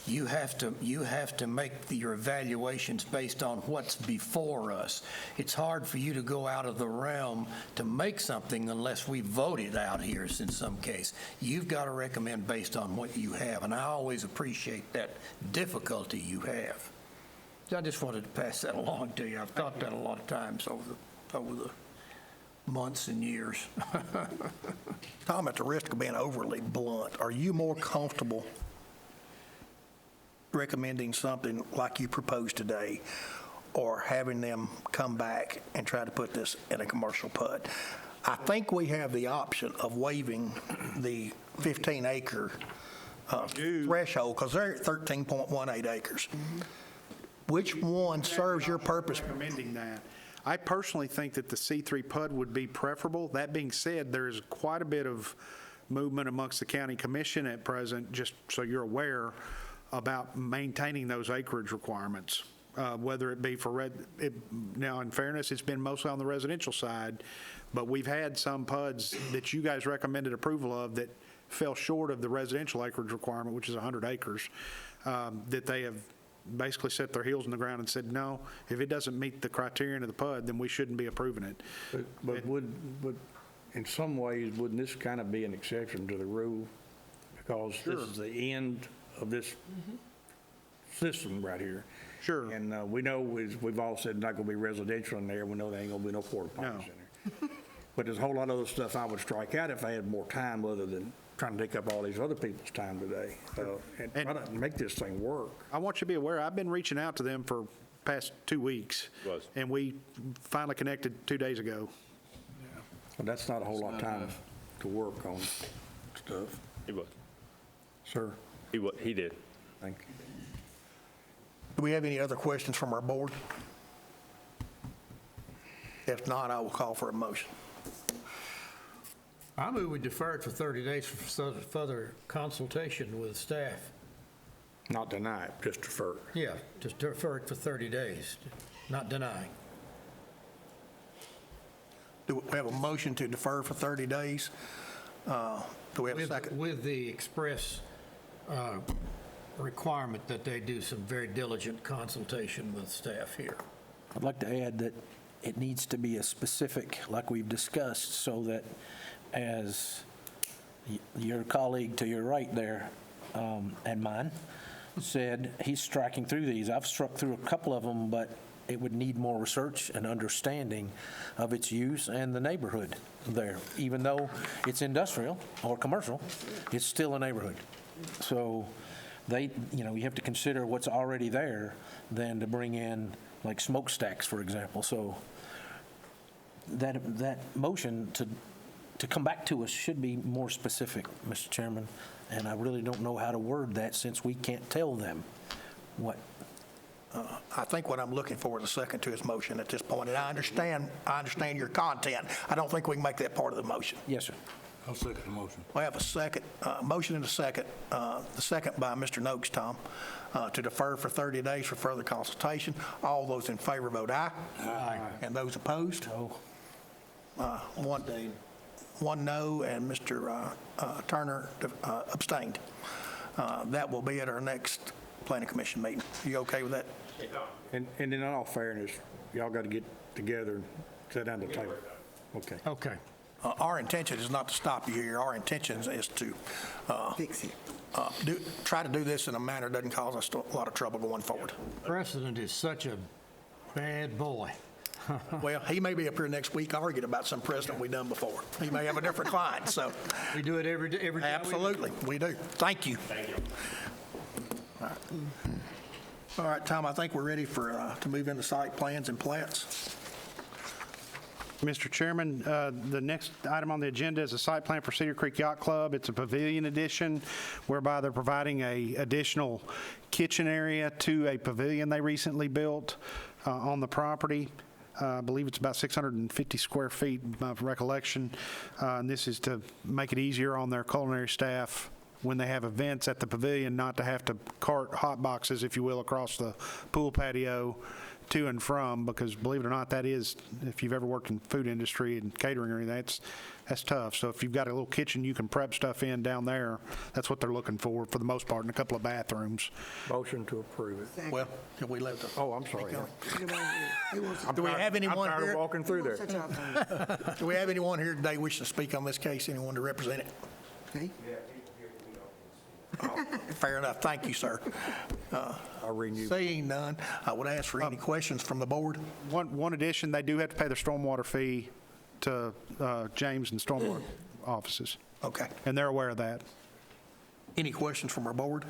E: You have to make your evaluations based on what's before us. It's hard for you to go out of the realm to make something unless we vote it out here in some case. You've got to recommend based on what you have, and I always appreciate that difficulty you have. So I just wanted to pass that along to you. I've thought that a lot of times over the months and years.
A: Tom, at the risk of being overly blunt, are you more comfortable recommending something like you proposed today, or having them come back and try to put this in a commercial PUD? I think we have the option of waiving the 15-acre threshold, because they're at 13.18 acres. Which one serves your purpose?
C: Recommending that. I personally think that the C3 PUD would be preferable. That being said, there is quite a bit of movement amongst the county commission at present, just so you're aware, about maintaining those acreage requirements, whether it be for now, in fairness, it's been mostly on the residential side, but we've had some PUDs that you guys recommended approval of that fell short of the residential acreage requirement, which is 100 acres, that they have basically set their heels in the ground and said, no, if it doesn't meet the criterion of the PUD, then we shouldn't be approving it.
F: But would, in some ways, wouldn't this kind of be an exception to the rule? Because this is the end of this system right here.
C: Sure.
F: And we know, as we've all said, not going to be residential in there. We know there ain't going to be no porta potties
C: No.
F: in there. But there's a whole lot of other stuff I would strike out if I had more time other than trying to take up all these other people's time today. And try to make this thing work.
C: I want you to be aware, I've been reaching out to them for past 2 weeks.
D: Was.
C: And we finally connected 2 days ago.
F: But that's not a whole lot of time to work on stuff.
D: he was.
F: Sir,
D: He did.
F: thank you.
A: Do we have any other questions from our board? If not, I will call for a motion.
E: I move we defer it for 30 days for further consultation with staff.
F: Not tonight, just defer.
E: Yeah, just defer it for 30 days, not denying.
A: Do we have a motion to defer for 30 days? Do we have a second?
E: With the express requirement that they do some very diligent consultation with staff here.
G: I'd like to add that it needs to be a specific, like we've discussed, so that as your colleague to your right there, and mine, said, he's striking through these. I've struck through a couple of them, but it would need more research and understanding of its use and the neighborhood there. Even though it's industrial or commercial, it's still a neighborhood. So you have to consider what's already there than to bring in like smokestacks, for example. So that motion to come back to us should be more specific, Mr. Chairman, and I really don't know how to word that since we can't tell them what.
A: I think what I'm looking for is a second to his motion at this point, and I understand your content. I don't think we can make that part of the motion.
G: Yes, sir.
F: I'll second the motion.
A: We have a second, motion and a second, the second by Mr. Noakes, Tom, to defer for 30 days for further consultation. All those in favor vote aye. Aye. And those opposed?
G: No.
A: One no, and Mr. Turner abstained. That will be at our next planning commission meeting. You okay with that?
F: And in all fairness, y'all got to get together and sit down at the table. Okay.
E: Okay.
A: Our intention is not to stop you here. Our intention is to
H: Fix it.
A: try to do this in a manner that doesn't cause us a lot of trouble going forward.
E: Precedent is such a bad boy.
A: Well, he may be up here next week arguing about some precedent we've done before. He may have a different client, so
E: We do it every day.
A: absolutely, we do. Thank you. Thank you. All right, Tom, I think we're ready for, to move into site plans and plats.
C: Mr. Chairman, the next item on the agenda is a site plan for Cedar Creek Yacht Club. It's a pavilion addition whereby they're providing a additional kitchen area to a pavilion they recently built on the property. I believe it's about 650 square feet, by recollection. And this is to make it easier on their culinary staff when they have events at the pavilion, not to have to cart hot boxes, if you will, across the pool patio to and from, because believe it or not, that is, if you've ever worked in food industry and catering or anything, that's tough. So if you've got a little kitchen you can prep stuff in down there, that's what they're looking for the most part, and a couple of bathrooms.
F: Motion to approve it.
A: Well, can we let the...
F: Oh, I'm sorry.
A: Do we have anyone
F: I'm tired
A: here?
F: of walking through there.
H: Such a,
A: Do we have anyone here today wishing to speak on this case? Anyone to represent it?
H: okay?
A: Fair enough. Thank you, sir.
F: I'll renew.
A: Seeing none, I would ask for any questions from the board.
C: One addition, they do have to pay their stormwater fee to James and Stormwater offices,
A: Okay.
C: and they're aware of that.
A: Any questions from our board?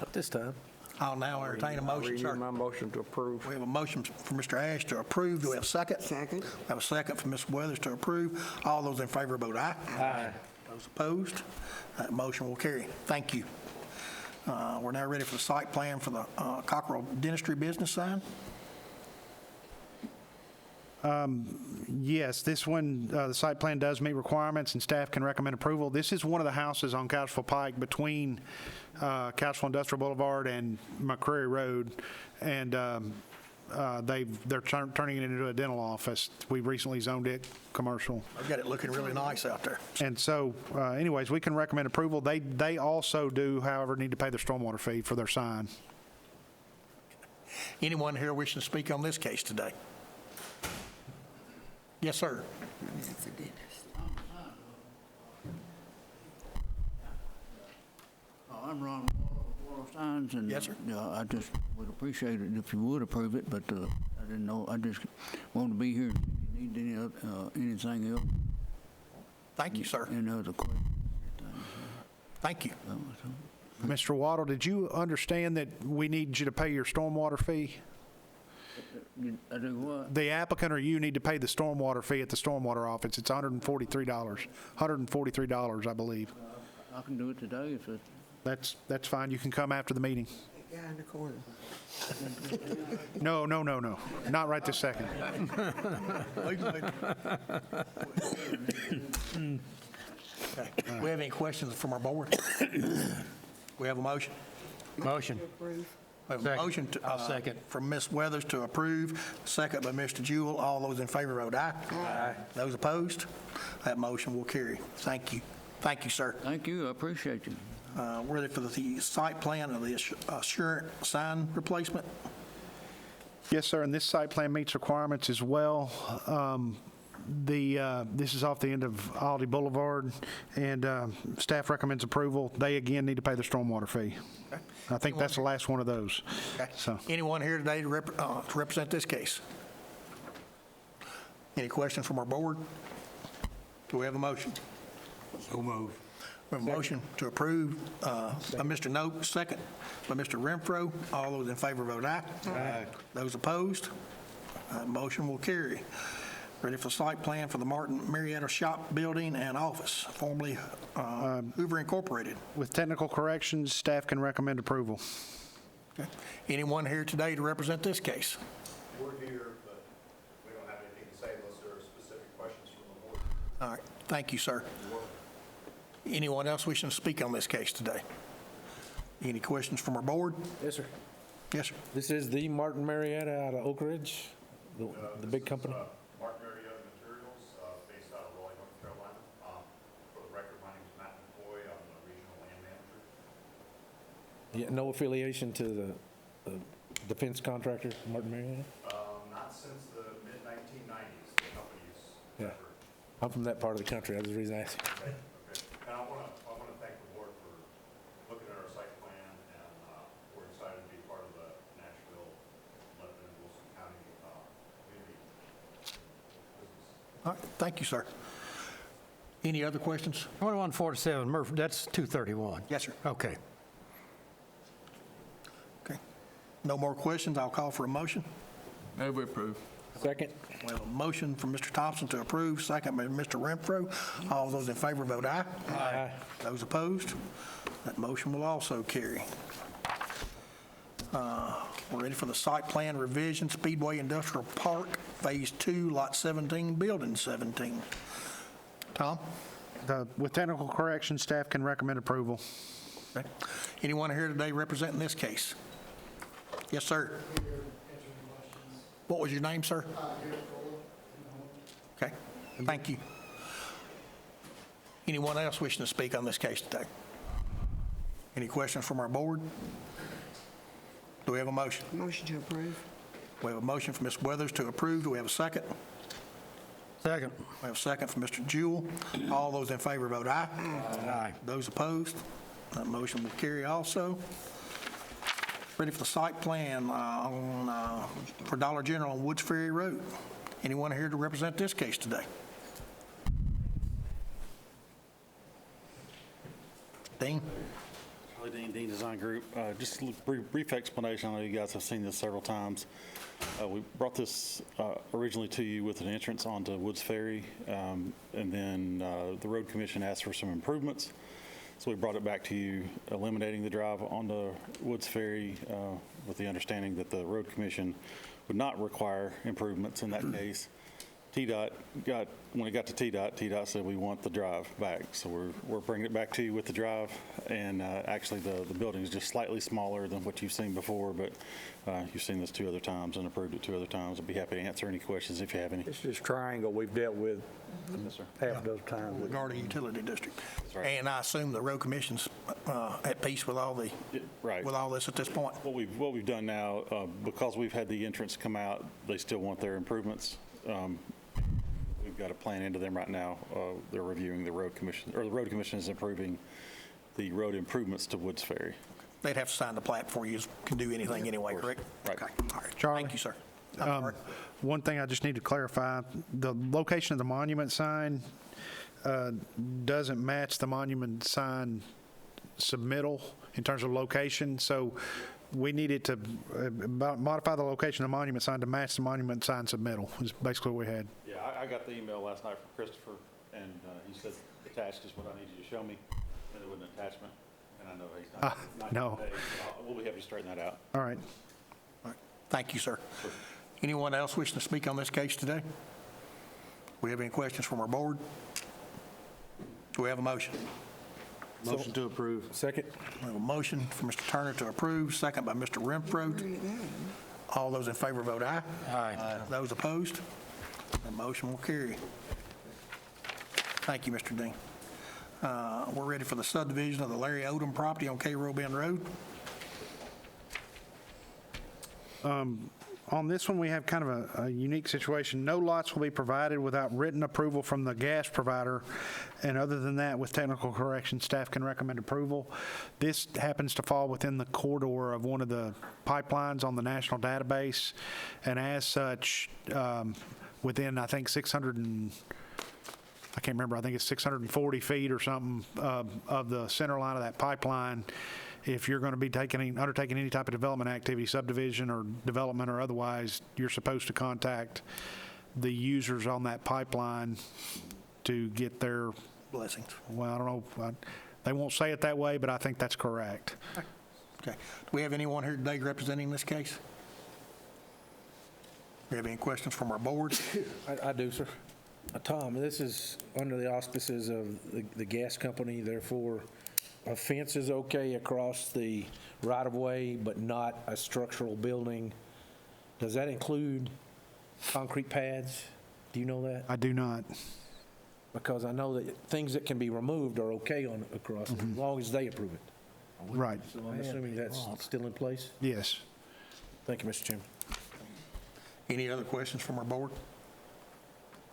G: Not this time.
A: I'll now entertain a motion,
F: Renew
A: sir.
F: my motion to approve.
A: We have a motion for Mr. Ash to approve. Do we have a second?
H: Second.
A: We have a second for Ms. Weathers to approve. All those in favor vote aye. Aye. Those opposed, that motion will carry. Thank you. We're now ready for the site plan for the Cockrell Dentistry business sign.
C: Yes, this one, the site plan does meet requirements, and staff can recommend approval. This is one of the houses on Couchville Pike between Couchville Industrial Boulevard and McCreary Road, and they're turning it into a dental office. We recently zoned it commercial.
A: I've got it looking really nice out there.
C: And so, anyways, we can recommend approval. They also do, however, need to pay their stormwater fee for their sign.
A: Anyone here wishing to speak on this case today? Yes, sir.
H: That's a dentist.
I: I'm Ron World Signs, and
A: Yes, sir.
I: I just would appreciate it if you would approve it, but I didn't know, I just wanted to be here. If you need anything else,
A: Thank you, sir.
I: any other questions?
A: Thank you.
C: Mr. Waddle, did you understand that we need you to pay your stormwater fee?
I: I do what?
C: The applicant or you need to pay the stormwater fee at the stormwater office. It's $143. $143, I believe.
I: I can do it today if it,
C: That's fine. You can come after the meeting.
H: Guy in the corner.
C: No. Not right this second.
A: Okay. We have any questions from our board? We have a motion.
E: Motion.
H: Approve.
A: We have a
E: Second.
A: motion to,
E: I'll second.
A: from Ms. Weathers to approve, second by Mr. Jewell. All those in favor vote aye. Aye. Those opposed? That motion will carry. Thank you. Thank you, sir.
I: thank you, I appreciate you.
A: We're ready for the site plan of the Assurant sign replacement.
C: Yes, sir, and this site plan meets requirements as well. This is off the end of Aldi Boulevard, and staff recommends approval. They, again, need to pay the stormwater fee. I think that's the last one of those.
A: Okay.
C: So,
A: Anyone here today to represent this case? Any questions from our board? Do we have a motion?
F: So move.
A: We have a motion to approve by Mr. Noak, second by Mr. Renfro. All those in favor vote aye. Aye. Those opposed? Motion will carry. Ready for site plan for the Martin Marietta Shop Building and Office, formerly Hoover Incorporated.
C: with technical corrections, staff can recommend approval.
A: Okay. Anyone here today to represent this case?
J: We're here, but we don't have anything to say unless there are specific questions from the board.
A: All right, thank you, sir. Anyone else wishing to speak on this case today? Any questions from our board?
G: Yes, sir.
A: Yes, sir.
G: This is the Martin Marietta out of Oak Ridge, the big company.
J: Martin Marietta Materials, based out of Raleigh, North Carolina. For the record, my name is Matt McCoy. I'm the regional land manager.
G: Yeah, no affiliation to the defense contractor, Martin Marietta?
J: Not since the mid-1990s, the company's
G: Yeah.
J: effort.
G: I'm from that part of the country, that's the reason I asked.
J: Okay. And I want to thank the board for looking at our site plan, and we're excited to be part of the Nashville, Lebanon, Wilson County community business.
A: All right, thank you, sir. Any other questions?
E: 2147 Murphy, that's 231.
A: Yes, sir.
E: Okay.
A: Okay. No more questions. I'll call for a motion.
I: Move we approve.
G: Second?
A: We have a motion from Mr. Thompson to approve, second by Mr. Renfro. All those in favor vote aye.
G: Aye.
A: Those opposed? That motion will also carry. We're ready for the site plan revision, Speedway Industrial Park, Phase 2, Lot 17, Building 17. Tom?
C: With technical correction, staff can recommend approval.
A: Okay. Anyone here today representing this case? Yes, sir. What was your name, sir? Okay, thank you. Anyone else wishing to speak on this case today? Any questions from our board? Do we have a motion?
H: Motion to approve.
A: We have a motion from Ms. Weathers to approve. Do we have a second?
E: Second.
A: We have a second from Mr. Jewell. All those in favor vote aye.
E: Aye.
A: Those opposed? That motion will carry also. Ready for the site plan for Dollar General on Woods Ferry Road. Anyone here to represent this case today? Dean?
K: Charlie Dean Design Group. Just a brief explanation. I know you guys have seen this several times. We brought this originally to you with an entrance onto Woods Ferry, and then the Road Commission asked for some improvements. So we brought it back to you, eliminating the drive onto Woods Ferry with the understanding that the Road Commission would not require improvements in that case. TDOT when it got to TDOT said we want the drive back. So we're bringing it back to you with the drive, and actually the building is just slightly smaller than what you've seen before, but you've seen this 2 other times and approved it 2 other times. I'd be happy to answer any questions if you have any.
F: It's this triangle we've dealt with
K: Yes, sir.
F: half those times.
A: Regarding utility district.
K: That's right.
A: And I assume the road commission's at peace with all
K: Right.
A: with all this at this point?
K: What we've done now, because we've had the entrance come out, they still want their improvements. We've got a plan into them right now. They're reviewing the Road Commission, or the Road Commission is approving the road improvements to Woods Ferry.
A: They'd have to sign the plat before you can do anything anyway, correct?
K: Right.
A: Okay, all right.
C: Charlie?
A: Thank you, sir. I'm sorry.
C: One thing I just need to clarify, the location of the monument sign doesn't match the monument sign submittal in terms of location, so we needed to modify the location of the monument sign to match the monument sign submittal, is basically what we had.
K: Yeah, I got the email last night from Christopher, and he said attached is what I need you to show me, and there was an attachment, and I know he's not
C: no.
K: today, so we'll be happy to straighten that out.
C: All right.
A: All right. Thank you, sir. Anyone else wishing to speak on this case today? We have any questions from our board? Do we have a motion?
K: Motion to approve.
G: Second?
A: We have a motion from Mr. Turner to approve, second by Mr. Renfro. All those in favor vote aye.
E: Aye.
A: Those opposed? The motion will carry. Thank you, Mr. Dean. We're ready for the subdivision of the Larry Odom property on Cairo Bend Road.
C: On this one, we have kind of a unique situation. No lots will be provided without written approval from the gas provider, and other than that, with technical correction, staff can recommend approval. This happens to fall within the corridor of one of the pipelines on the national database, and as such, within, I think, 600 and, I can't remember, I think it's 640 feet or something of the center line of that pipeline. If you're going to be undertaking any type of development activity, subdivision or development or otherwise, you're supposed to contact the users on that pipeline to get their,
A: Blessings.
C: well, I don't know, they won't say it that way, but I think that's correct.
A: Okay. Do we have anyone here today representing this case? Do we have any questions from our board?
G: I do, sir. Tom, this is under the auspices of the gas company, therefore, a fence is okay across the right-of-way, but not a structural building. Does that include concrete pads? Do you know that?
C: I do not.
G: Because I know that things that can be removed are okay on across, as long as they approve it.
C: Right,
G: So I'm assuming that's still in place?
C: yes.
G: Thank you, Mr. Chairman.
A: Any other questions from our board?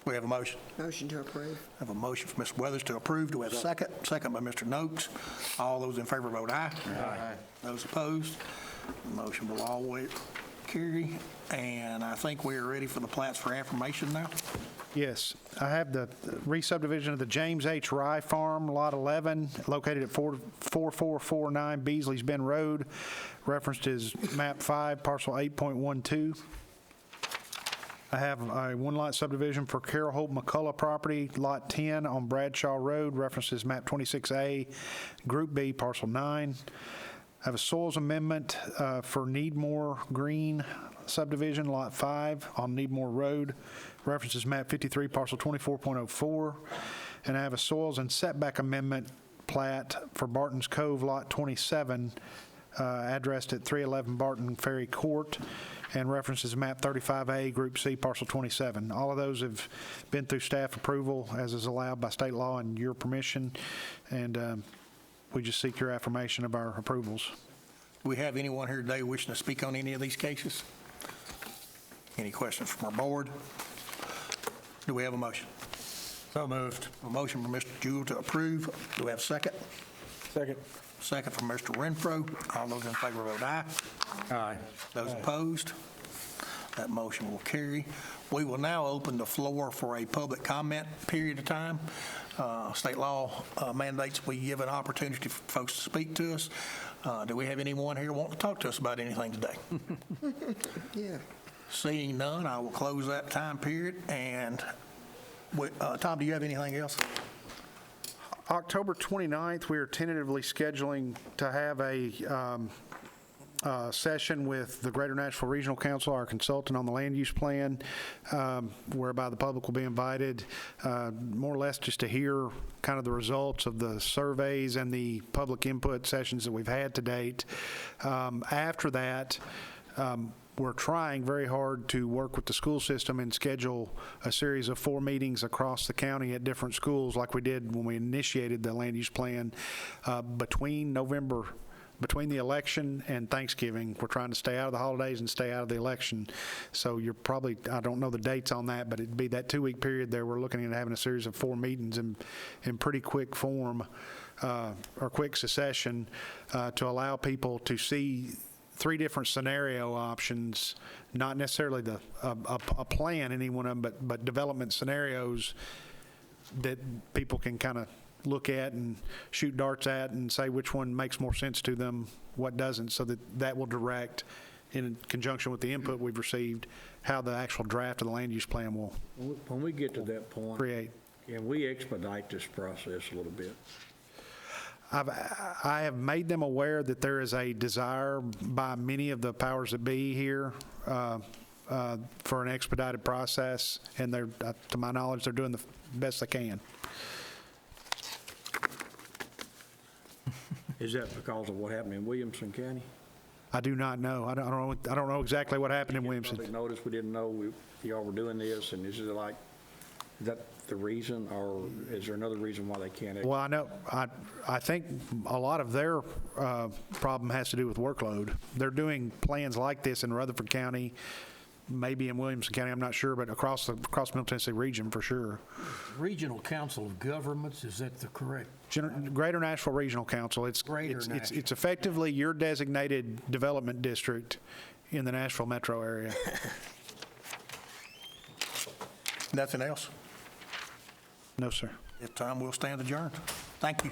A: We have a motion.
H: Motion to approve.
A: I have a motion for Mr. Weathers to approve. Do we have a second? Second by Mr. Noakes. All those in favor vote aye. Aye. Those opposed? The motion will always carry. And I think we are ready for the plats for affirmation now.
C: Yes, I have the re-subdivision of the James H. Rye Farm, Lot 11, located at 4449 Beasley's Bend Road, referenced as map 5, parcel 8.12. I have a one-lot subdivision for Carol Hope McCullough property, Lot 10 on Bradshaw Road, referenced as map 26A, Group B, parcel 9. I have a soils amendment for Needmore Green subdivision, Lot 5 on Needmore Road, references map 53, parcel 24.04. And I have a soils and setback amendment plat for Barton's Cove, Lot 27, addressed at 311 Barton Ferry Court, and references map 35A, Group C, parcel 27. All of those have been through staff approval, as is allowed by state law and your permission, and we just seek your affirmation of our approvals.
A: Do we have anyone here today wishing to speak on any of these cases? Any questions from our board? Do we have a motion?
F: So moved.
A: A motion from Mr. Jewell to approve. Do we have a second?
F: Second.
A: Second from Mr. Renfro. All those in favor vote aye.
F: Aye.
A: Those opposed? That motion will carry. We will now open the floor for a public comment period of time. State law mandates we give an opportunity for folks to speak to us. Do we have anyone here want to talk to us about anything today?
H: Yeah.
A: Seeing none, I will close that time period. And Tom, do you have anything else?
C: October 29th, we are tentatively scheduling to have a session with the Greater Nashville Regional Council, our consultant on the land use plan, whereby the public will be invited, more or less just to hear kind of the results of the surveys and the public input sessions that we've had to date. After that, we're trying very hard to work with the school system and schedule a series of 4 meetings across the county at different schools like we did when we initiated the land use plan between the election and Thanksgiving. We're trying to stay out of the holidays and stay out of the election. So you're probably, I don't know the dates on that, but it'd be that 2-week period there. We're looking at having a series of 4 meetings in pretty quick form or quick succession to allow people to see 3 different scenario options, not necessarily a plan, any one of them, but development scenarios that people can kind of look at and shoot darts at and say which one makes more sense to them, what doesn't, so that will direct, in conjunction with the input we've received, how the actual draft of the land use plan will
F: When we get to that point,
C: create.
F: can we expedite this process a little bit?
C: I have made them aware that there is a desire by many of the powers that be here for an expedited process, and they're, to my knowledge, they're doing the best they can.
F: Is that because of what happened in Williamson County?
C: I do not know. I don't know exactly what happened in Williamson.
F: Public notice, we didn't know y'all were doing this, and is that the reason, or is there another reason why they can't?
C: Well, I know, I think a lot of their problem has to do with workload. They're doing plans like this in Rutherford County, maybe in Williamson County, I'm not sure, but across Middle Tennessee region for sure.
E: Regional Council of Governments, is that the correct?
C: Greater Nashville Regional Council. It's effectively your designated development district in the Nashville metro area.
A: Nothing else?
C: No, sir.
A: This time we'll stand adjourned. Thank you.